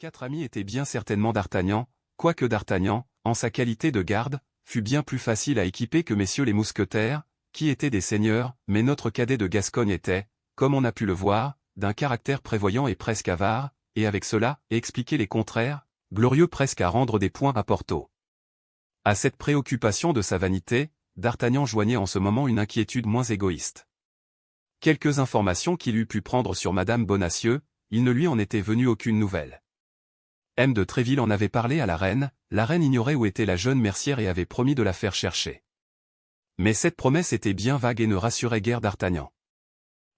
Quatre amis étaient bien certainement d'Artagnan, quoique d'Artagnan, en sa qualité de garde, fut bien plus facile à équiper que messieurs les mousquetaires, qui étaient des seigneurs, mais notre cadet de Gascogne était, comme on a pu le voir, d'un caractère prévoyant et presque avare, et avec cela, expliquer les contraires, glorieux presque à rendre des points à Porthos. À cette préoccupation de sa vanité, d'Artagnan joignait en ce moment une inquiétude moins égoïste. Quelques informations qu'il eût pu prendre sur Madame Bonacieux, il ne lui en était venu aucune nouvelle. M. de Tréville en avait parlé à la reine ignorait où était la jeune mercière et avait promis de la faire chercher. Mais cette promesse était bien vague et ne rassurait guère d'Artagnan.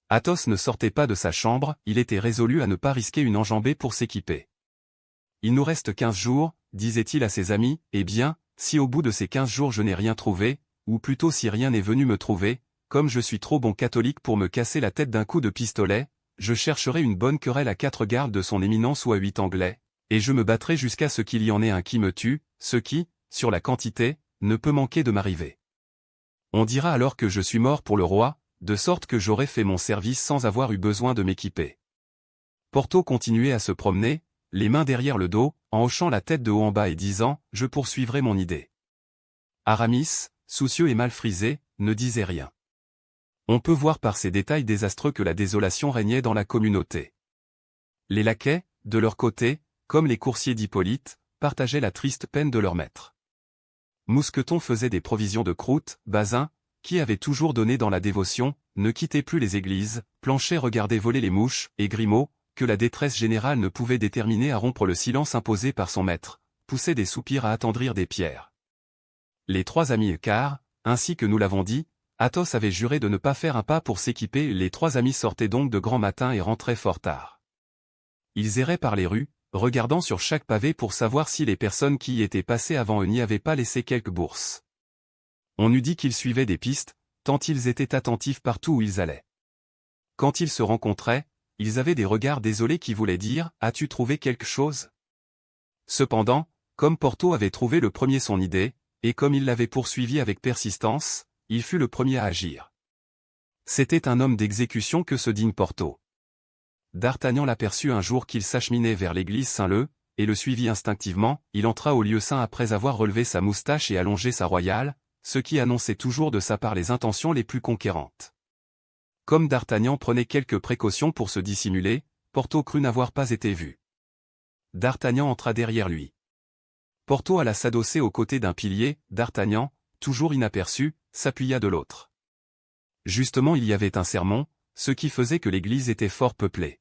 Athos ne sortait pas de sa chambre, il était résolu à ne pas risquer une enjambée pour s'équiper. Il nous reste 15 jours, disait-il à ses amis, eh bien, si au bout de ces 15 jours je n'ai rien trouvé, ou plutôt si rien n'est venu me trouver, comme je suis trop bon catholique pour me casser la tête d'un coup de pistolet, je chercherai une bonne querelle à 4 gardes de son éminence ou à 8 Anglais, et je me battrai jusqu'à ce qu'il y en ait un qui me tue, ce qui, sur la quantité, ne peut manquer de m'arriver. On dira alors que je suis mort pour le roi, de sorte que j'aurai fait mon service sans avoir eu besoin de m'équiper. Porthos continuait à se promener, les mains derrière le dos, en hochant la tête de haut en bas et disant « Je poursuivrai mon idée ». Aramis, soucieux et mal frisé, ne disait rien. On peut voir par ces détails désastreux que la désolation régnait dans la communauté. Les laquais, de leur côté, comme les coursiers d'Hippolyte, partageaient la triste peine de leur maître. Mousqueton faisait des provisions de croûte, Bazin, qui avait toujours donné dans la dévotion, ne quittait plus les églises, Planchet regardait voler les mouches, et Grimaud, que la détresse générale ne pouvait déterminer à rompre le silence imposé par son maître, poussait des soupirs à attendrir des pierres. Les trois amis car, ainsi que nous l'avons dit, Athos avait juré de ne pas faire un pas pour s'équiper. Les trois amis sortaient donc de grand matin et rentraient fort tard. Ils erraient par les rues, regardant sur chaque pavé pour savoir si les personnes qui y étaient passées avant eux n'y avaient pas laissé quelques bourses. On eût dit qu'ils suivaient des pistes, tant ils étaient attentifs partout où ils allaient. Quand ils se rencontraient, ils avaient des regards désolés qui voulaient dire « As-tu trouvé quelque chose ?» Cependant, comme Porthos avait trouvé le premier son idée, et comme il l'avait poursuivi avec persistance, il fut le premier à agir. C'était un homme d'exécution que ce digne Porthos. D'Artagnan l'aperçut un jour qu'il s'acheminait vers l'église Saint-Leu, et le suivit instinctivement. Il entra au lieu saint après avoir relevé sa moustache et allongé sa royale, ce qui annonçait toujours de sa part les intentions les plus conquérantes. Comme d'Artagnan prenait quelques précautions pour se dissimuler, Porthos crut n'avoir pas été vu. D'Artagnan entra derrière lui. Porthos alla s'adosser aux côtés d'un pilier, d'Artagnan, toujours inaperçu, s'appuya de l'autre. Justement il y avait un sermon, ce qui faisait que l'église était fort peuplée.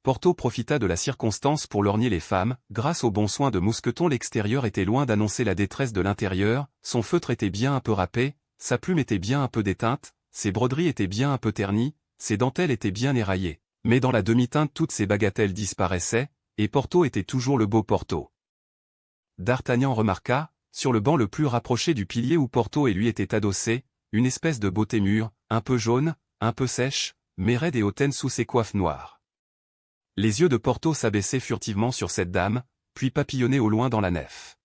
Porthos profita de la circonstance pour lorgner les femmes. Grâce aux bons soins de Mousqueton, l'extérieur était loin d'annoncer la détresse de l'intérieur, son feutre était bien un peu râpé, sa plume était bien un peu déteinte, ses broderies étaient bien un peu ternies, ses dentelles étaient bien éraillées, mais dans la demi-teinte toutes ces bagatelles disparaissaient, et Porthos était toujours le beau Porthos. D'Artagnan remarqua, sur le banc le plus rapproché du pilier où Porthos et lui étaient adossés, une espèce de beauté mûre, un peu jaune, un peu sèche, mais raide et hautaine sous ses coiffes noires. Les yeux de Porthos s'abaissaient furtivement sur cette dame, puis papillonnaient au loin dans la nef.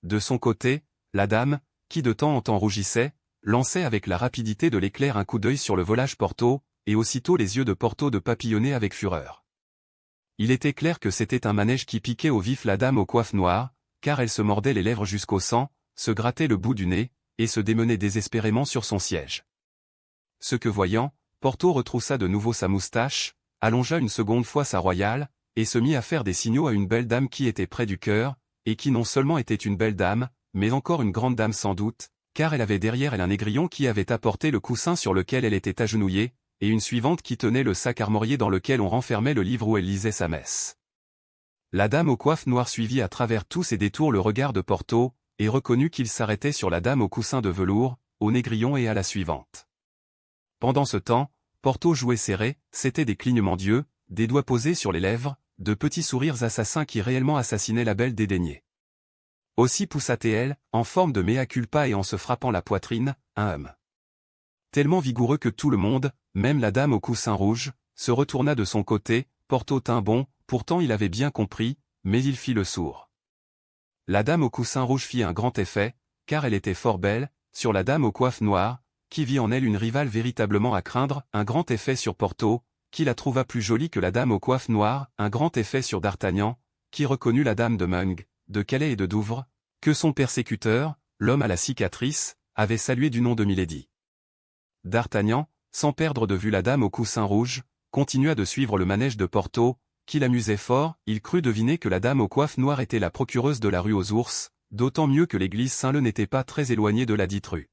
De son côté, la dame, qui de temps en temps rougissait, lançait avec la rapidité de l'éclair un coup d'œil sur le volage Porthos, et aussitôt les yeux de Porthos de papillonner avec fureur. Il était clair que c'était un manège qui piquait au vif la dame aux coiffes noires, car elle se mordait les lèvres jusqu'au sang, se grattait le bout du nez, et se démenait désespérément sur son siège. Ce que voyant, Porthos retroussa de nouveau sa moustache, allongea une seconde fois sa royale, et se mit à faire des signaux à une belle dame qui était près du cœur, et qui non seulement était une belle dame, mais encore une grande dame sans doute, car elle avait derrière elle un négrillon qui avait apporté le coussin sur lequel elle était agenouillée, et une suivante qui tenait le sac armorié dans lequel on renfermait le livre où elle lisait sa messe. La dame aux coiffes noires suivit à travers tous ses détours le regard de Porthos, et reconnut qu'il s'arrêtait sur la dame au coussin de velours, au négrillon et à la suivante. Pendant ce temps, Porthos jouait serré, c'étaient des clignements d'yeux, des doigts posés sur les lèvres, de petits sourires assassins qui réellement assassinaient la belle dédaignée. Aussi poussa-t-elle, en forme de mea culpa et en se frappant la poitrine, un hum. Tellement vigoureux que tout le monde, même la dame au coussin rouge, se retourna de son côté. Porthos tint bon, pourtant il avait bien compris, mais il fit le sourd. La dame au coussin rouge fit un grand effet, car elle était fort belle, sur la dame aux coiffes noires, qui vit en elle une rivale véritablement à craindre, un grand effet sur Porthos, qui la trouva plus jolie que la dame aux coiffes noires, un grand effet sur d'Artagnan, qui reconnut la dame de Meung, de Calais et de Douvres, que son persécuteur, l'homme à la cicatrice, avait salué du nom de Milady. D'Artagnan, sans perdre de vue la dame au coussin rouge, continua de suivre le manège de Porthos, qui l'amusait fort. Il crut deviner que la dame aux coiffes noires était la procureuse de la rue aux Ours, d'autant mieux que l'église Saint-Leu n'était pas très éloignée de la dite rue.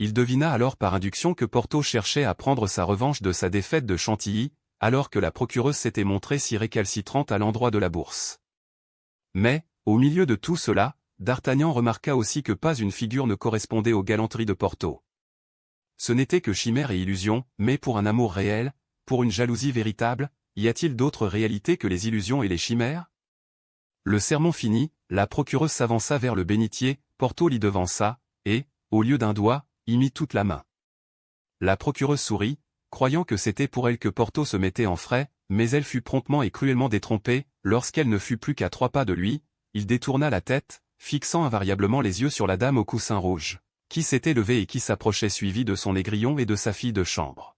Il devina alors par induction que Porthos cherchait à prendre sa revanche de sa défaite de Chantilly, alors que la procureuse s'était montrée si récalcitrante à l'endroit de la bourse. Mais, au milieu de tout cela, D'Artagnan remarqua aussi que pas une figure ne correspondait aux galanteries de Porthos. Ce n'était que chimère et illusion, mais pour un amour réel, pour une jalousie véritable, y a-t-il d'autres réalités que les illusions et les chimères? Le sermon fini, la procureuse s'avança vers le bénitier, Porthos l'y devança, et, au lieu d'un doigt, y mit toute la main. La procureuse sourit, croyant que c'était pour elle que Porthos se mettait en frais, mais elle fut promptement et cruellement détrompée. Lorsqu'elle ne fut plus qu'à 3 pas de lui, il détourna la tête, fixant invariablement les yeux sur la dame au coussin rouge, qui s'était levée et qui s'approchait suivie de son négrillon et de sa fille de chambre.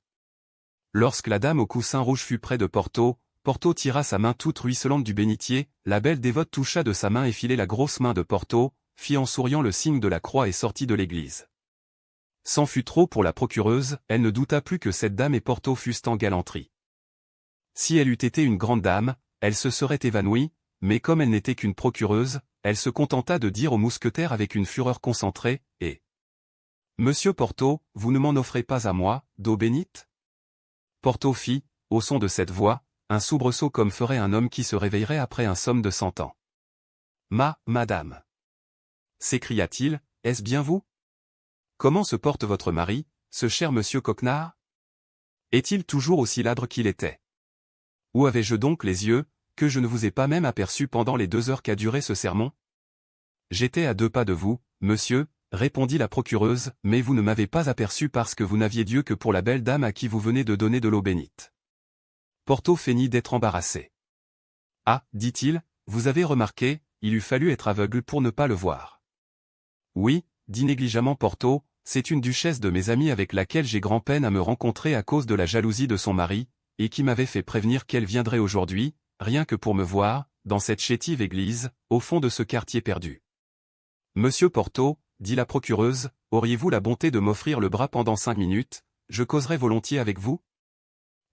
Lorsque la dame au coussin rouge fut près de Porthos, Porthos tira sa main toute ruisselante du bénitier, la belle dévote toucha de sa main effilée la grosse main de Porthos, fit en souriant le signe de la croix et sortit de l'église. C'en fut trop pour la procureuse, elle ne douta plus que cette dame et Porthos fussent en galanterie. Si elle eût été une grande dame, elle se serait évanouie, mais comme elle n'était qu'une procureuse, elle se contenta de dire au mousquetaire avec une fureur concentrée, « Et Monsieur Porthos, vous ne m'en offrez pas à moi, d'eau bénite ?» Porthos fit, au son de cette voix, un soubresaut comme ferait un homme qui se réveillerait après un somme de 100 ans. « Madame !» s'écria-t-il, « est-ce bien vous? Comment se porte votre mari, ce cher monsieur Coquenard? Est-il toujours aussi ladre qu'il était? Où avais-je donc les yeux, que je ne vous ai pas même aperçu pendant les 2 heures qu'a duré ce sermon? J'étais à 2 pas de vous, monsieur, répondit la procureuse, mais vous ne m'avez pas aperçu parce que vous n'aviez d'yeux que pour la belle dame à qui vous venez de donner de l'eau bénite. Porthos feignit d'être embarrassé. Ah, dit-il, vous avez remarqué, il eût fallu être aveugle pour ne pas le voir. Oui, dit négligemment Porthos, c'est une duchesse de mes amies avec laquelle j'ai grand-peine à me rencontrer à cause de la jalousie de son mari, et qui m'avait fait prévenir qu'elle viendrait aujourd'hui, rien que pour me voir, dans cette chétive église, au fond de ce quartier perdu. Monsieur Porthos, dit la procureuse, auriez-vous la bonté de m'offrir le bras pendant 5 minutes, je causerai volontiers avec vous?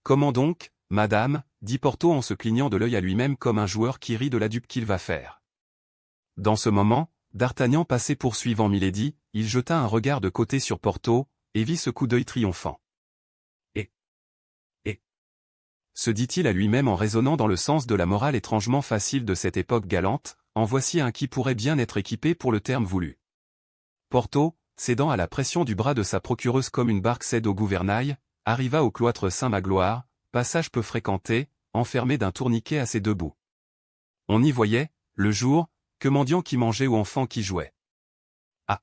Comment donc, madame, dit Porthos en se clignant de l'œil à lui-même comme un joueur qui rit de la dupe qu'il va faire. Dans ce moment, D'Artagnan passait poursuivant Milady, il jeta un regard de côté sur Porthos, et vit ce coup d'œil triomphant. Et se dit-il à lui-même en raisonnant dans le sens de la morale étrangement facile de cette époque galante, en voici un qui pourrait bien être équipé pour le terme voulu. Porthos, cédant à la pression du bras de sa procureuse comme une barque cède au gouvernail, arriva au cloître Saint-Magloire, passage peu fréquenté, enfermé d'un tourniquet à ses 2 bouts. On y voyait, le jour, que mendiants qui mangeaient ou enfants qui jouaient. Ah!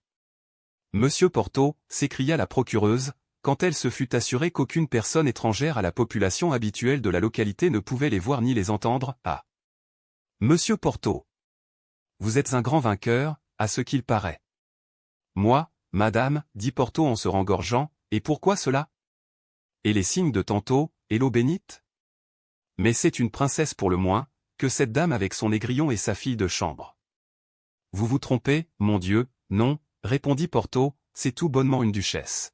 Monsieur Porthos, s'écria la procureuse, quand elle se fut assurée qu'aucune personne étrangère à la population habituelle de la localité ne pouvait les voir ni les entendre, ah! Monsieur Porthos! Vous êtes un grand vainqueur, à ce qu'il paraît. Moi, madame, dit Porthos en se rengorgeant, et pourquoi cela? Et les signes de tantôt, et l'eau bénite? Mais c'est une princesse pour le moins, que cette dame avec son négrillon et sa fille de chambre. Vous vous trompez, mon Dieu, non, répondit Porthos, c'est tout bonnement une duchesse.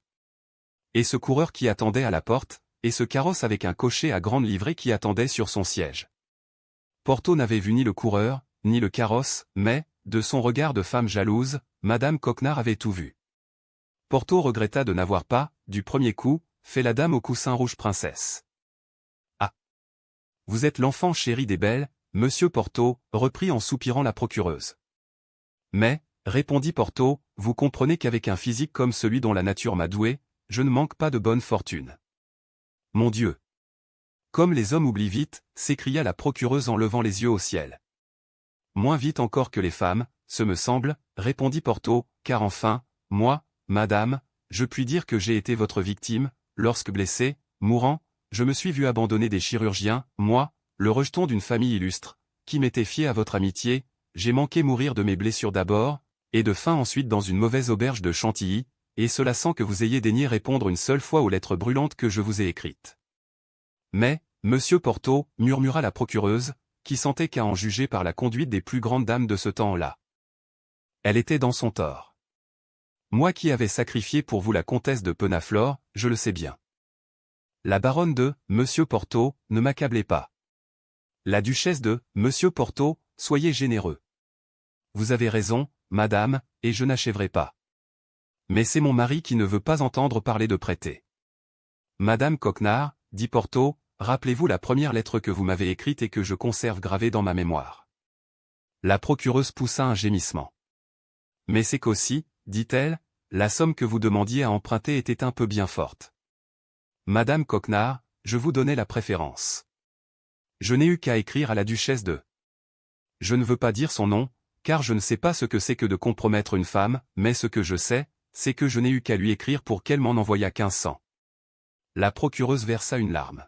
Et ce coureur qui attendait à la porte, et ce carrosse avec un cocher à grande livrée qui attendait sur son siège. Porthos n'avait vu ni le coureur, ni le carrosse, mais, de son regard de femme jalouse, Madame Coquenard avait tout vu. Porthos regretta de n'avoir pas, du premier coup, fait la dame au coussin rouge princesse. Ah! Vous êtes l'enfant chéri des belles, monsieur Porthos, reprit en soupirant la procureuse. Mais, répondit Porthos, vous comprenez qu'avec un physique comme celui dont la nature m'a doué, je ne manque pas de bonne fortune. Mon Dieu! Comme les hommes oublient vite, s'écria la procureuse en levant les yeux au ciel. Moins vite encore que les femmes, ce me semble, répondit Porthos, car enfin, moi, madame, je puis dire que j'ai été votre victime, lorsque blessé, mourant, je me suis vu abandonner des chirurgiens, moi, le rejeton d'une famille illustre, qui m'était fié à votre amitié, j'ai manqué mourir de mes blessures d'abord, et de faim ensuite dans une mauvaise auberge de Chantilly, et cela sans que vous ayez daigné répondre une seule fois aux lettres brûlantes que je vous ai écrites. Mais, monsieur Porto, murmura la procureuse, qui sentait qu'à en juger par la conduite des plus grandes dames de ce temps-là, elle était dans son tort. Moi qui avais sacrifié pour vous la comtesse de Penaflor, je le sais bien. La baronne de Monsieur Porto, ne m'accablez pas. La duchesse de Monsieur Porto, soyez généreux. Vous avez raison, madame, et je n'achèverai pas. Mais c'est mon mari qui ne veut pas entendre parler de prêter. Madame Coquenard, dit Porto, rappelez-vous la première lettre que vous m'avez écrite et que je conserve gravée dans ma mémoire. La procureuse poussa un gémissement. Mais c'est qu'aussi, dit-elle, la somme que vous demandiez à emprunter était un peu bien forte. Madame Coquenard, je vous donnais la préférence. Je n'ai eu qu'à écrire à la duchesse de. Je ne veux pas dire son nom, car je ne sais pas ce que c'est que de compromettre une femme, mais ce que je sais, c'est que je n'ai eu qu'à lui écrire pour qu'elle m'en envoyât 1500. La procureuse versa une larme.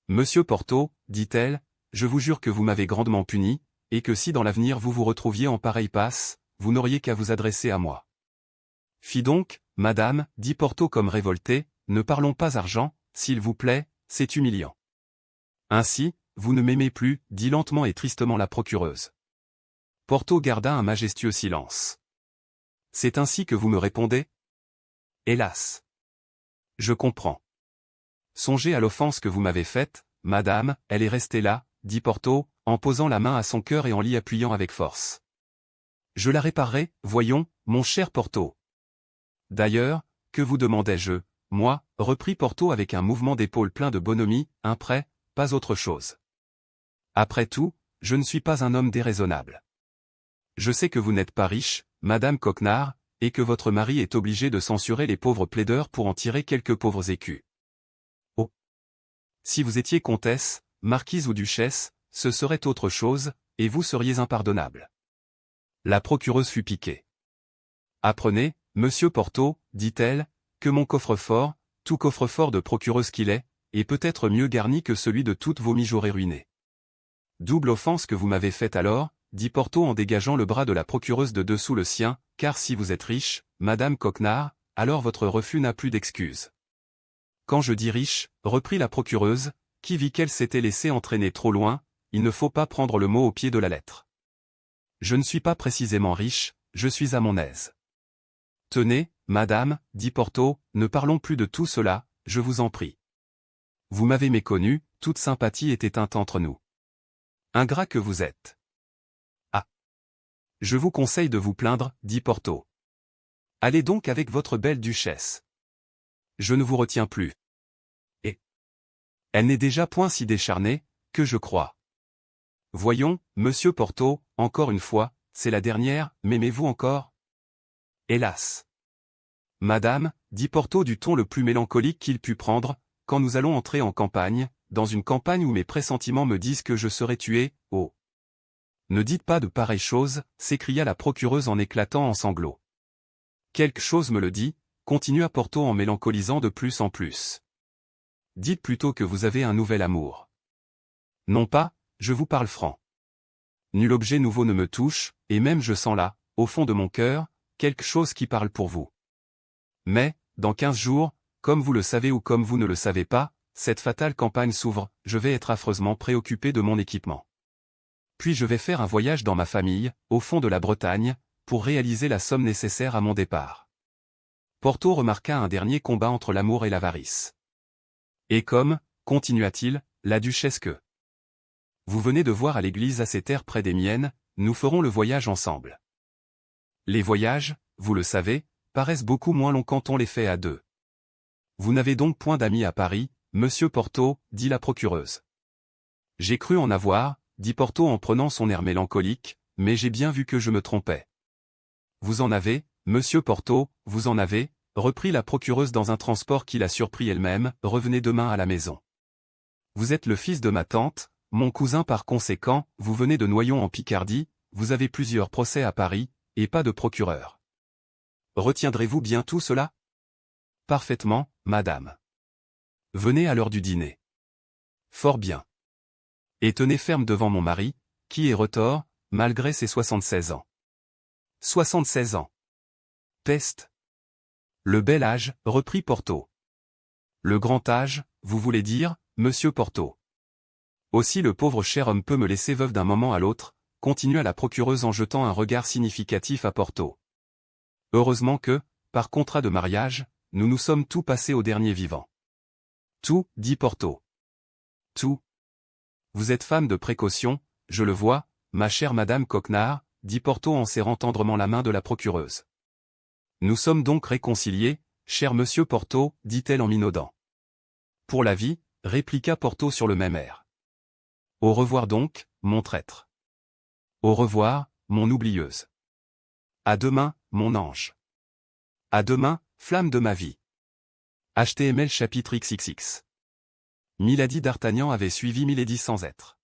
Monsieur Porto, dit-elle, je vous jure que vous m'avez grandement puni, et que si dans l'avenir vous vous retrouviez en pareille passe, vous n'auriez qu'à vous adresser à moi. Fi donc, madame, dit Porto comme révolté, ne parlons pas argent, s'il vous plaît, c'est humiliant. Ainsi, vous ne m'aimez plus, dit lentement et tristement la procureuse. Porto garda un majestueux silence. C'est ainsi que vous me répondez? Hélas. Je comprends. Songez à l'offense que vous m'avez faite, madame, elle est restée là, dit Porto, en posant la main à son cœur et en l'y appuyant avec force. Je la réparerai, voyons, mon cher Porto. D'ailleurs, que vous demandais-je, moi, reprit Porto avec un mouvement d'épaule plein de bonhomie, un prêt, pas autre chose. Après tout, je ne suis pas un homme déraisonnable. Je sais que vous n'êtes pas riche, madame Coquenard, et que votre mari est obligé de censurer les pauvres plaideurs pour en tirer quelques pauvres écus. Oh! Si vous étiez comtesse, marquise ou duchesse, ce serait autre chose, et vous seriez impardonnable. La procureuse fut piquée. Apprenez, monsieur Porto, dit-elle, que mon coffre-fort, tout coffre-fort de procureuse qu'il est peut-être mieux garni que celui de toutes vos mijaurées ruinées. Double offense que vous m'avez faite alors, dit Porto en dégageant le bras de la procureuse de dessous le sien, car si vous êtes riche, madame Coquenard, alors votre refus n'a plus d'excuse. Quand je dis riche, reprit la procureuse, qui vit qu'elle s'était laissée entraîner trop loin, il ne faut pas prendre le mot au pied de la lettre. Je ne suis pas précisément riche, je suis à mon aise. Tenez, madame, dit Porto, ne parlons plus de tout cela, je vous en prie. Vous m'avez méconnu, toute sympathie est éteinte entre nous. Ingrat que vous êtes. Ah. Je vous conseille de vous plaindre, dit Porto. Allez donc avec votre belle duchesse. Je ne vous retiens plus. Et elle n'est déjà point si décharnée, que je crois. Voyons, monsieur Porto, encore une fois, c'est la dernière, m'aimez-vous encore? Hélas. Madame, dit Porto du ton le plus mélancolique qu'il put prendre, quand nous allons entrer en campagne, dans une campagne où mes pressentiments me disent que je serai tué, oh. Ne dites pas de pareilles choses, s'écria la procureuse en éclatant en sanglots. Quelque chose me le dit, continua Porto en mélancolisant de plus en plus. Dites plutôt que vous avez un nouvel amour. Non pas, je vous parle franc. Nul objet nouveau ne me touche, et même je sens là, au fond de mon cœur, quelque chose qui parle pour vous. Mais, dans 15 jours, comme vous le savez ou comme vous ne le savez pas, cette fatale campagne s'ouvre, je vais être affreusement préoccupé de mon équipement. Puis je vais faire un voyage dans ma famille, au fond de la Bretagne, pour réaliser la somme nécessaire à mon départ. Porto remarqua un dernier combat entre l'amour et l'avarice. Et comme, continua-t-il, la duchesse que vous venez de voir à l'église à ces terres près des miennes, nous ferons le voyage ensemble. Les voyages, vous le savez, paraissent beaucoup moins longs quand on les fait à deux. Vous n'avez donc point d'amis à Paris, monsieur Porto, dit la procureuse. J'ai cru en avoir, dit Porto en prenant son air mélancolique, mais j'ai bien vu que je me trompais. Vous en avez, monsieur Porto, vous en avez, reprit la procureuse dans un transport qui la surprit elle-même, revenez demain à la maison. Vous êtes le fils de ma tante, mon cousin par conséquent, vous venez de Noyon en Picardie, vous avez plusieurs procès à Paris, et pas de procureur. Retiendrez-vous bien tout cela? Parfaitement, madame. Venez à l'heure du dîner. Fort bien. Et tenez ferme devant mon mari, qui est retors, malgré ses 76 ans. 76 ans. Peste. Le bel âge, reprit Porto. Le grand âge, vous voulez dire, monsieur Porthos. Aussi le pauvre cher homme peut me laisser veuve d'un moment à l'autre, continua la procureuse en jetant un regard significatif à Porthos. Heureusement que, par contrat de mariage, nous nous sommes tout passés au dernier vivant. Tout, dit Porthos. Tout. Vous êtes femme de précaution, je le vois, ma chère madame Coquenard, dit Porthos en serrant tendrement la main de la procureuse. Nous sommes donc réconciliés, cher monsieur Porthos, dit-elle en minaudant. Pour la vie, répliqua Porthos sur le même air. Au revoir donc, mon traître. Au revoir, mon oublieuse. À demain, mon ange. À demain, flamme de ma vie. HTML chapitre XXX. Milady d'Artagnan avait suivi Milady sans être.